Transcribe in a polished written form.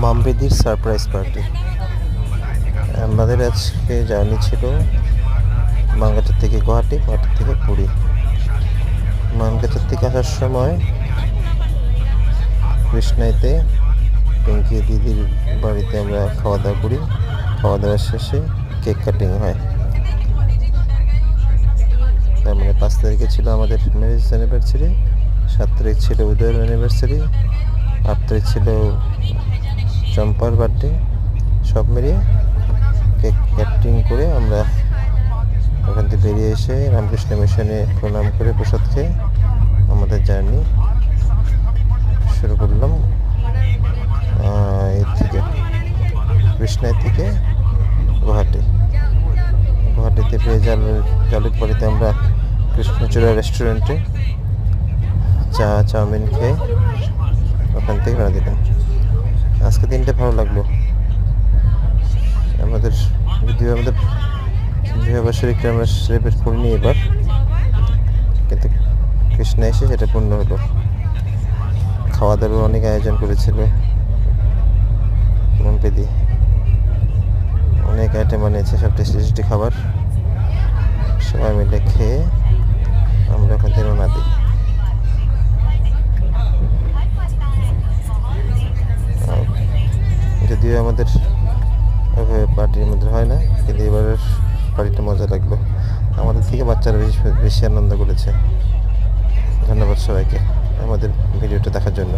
মামবেদির surprise party. আমাদের আজকে journey ছিল মানগাছার থেকে গুয়াহাটি, গুয়াহাটি থেকে পুরী। মানগাছার থেকে আসার সময় কৃষ্ণাইতে পিঙ্কি দিদির বাড়িতে আমরা খাওয়া দাওয়া করি। খাওয়া দাওয়ার শেষে কেক কাটিং হয়। তার মানে 5 তারিখে ছিল আমাদের ম্যারেজ অ্যানিভার্সারি, 7 তারিখ ছিল উদয়ের অ্যানিভার্সারি, 8 তারিখ ছিল চম্পার বার্থডে। সব মিলিয়ে কেক কাটিং করে আমরা ওখান থেকে বেরিয়ে এসে রামকৃষ্ণ মিশনে প্রণাম করে প্রসাদ খেয়ে আমাদের জার্নি শুরু করলাম। এর থেকে কৃষ্ণাই থেকে গুয়াহাটিতে পেয়ে জালুকবাড়িতে আমরা কৃষ্ণচূড়া রেস্টুরেন্টে চাউমিন খেয়ে ওখান থেকে রওনা দিলাম। আজকে দিনটা ভালো লাগলো। আমাদের বিবাহবার্ষিকীটা আমরা সেলিব্রেট করিনি এবার, কিন্তু কৃষ্ণা এসে সেটা পূর্ণ হলো। খাওয়া দাওয়ার অনেক আয়োজন করেছিল মমপেদি, অনেক আইটেম বানিয়েছে, সব টেস্টি খাবার। সবাই মিলে খেয়ে আমরা ওখান থেকে রওনা দিই। যদিও আমাদের পার্টির মধ্যে হয় না, কিন্তু এবারের পার্টিটা মজা লাগলো। আমাদের থেকে বাচ্চারা বেশি আনন্দ করেছে। ধন্যবাদ সবাইকে আমাদের ভিডিওটা দেখার জন্য।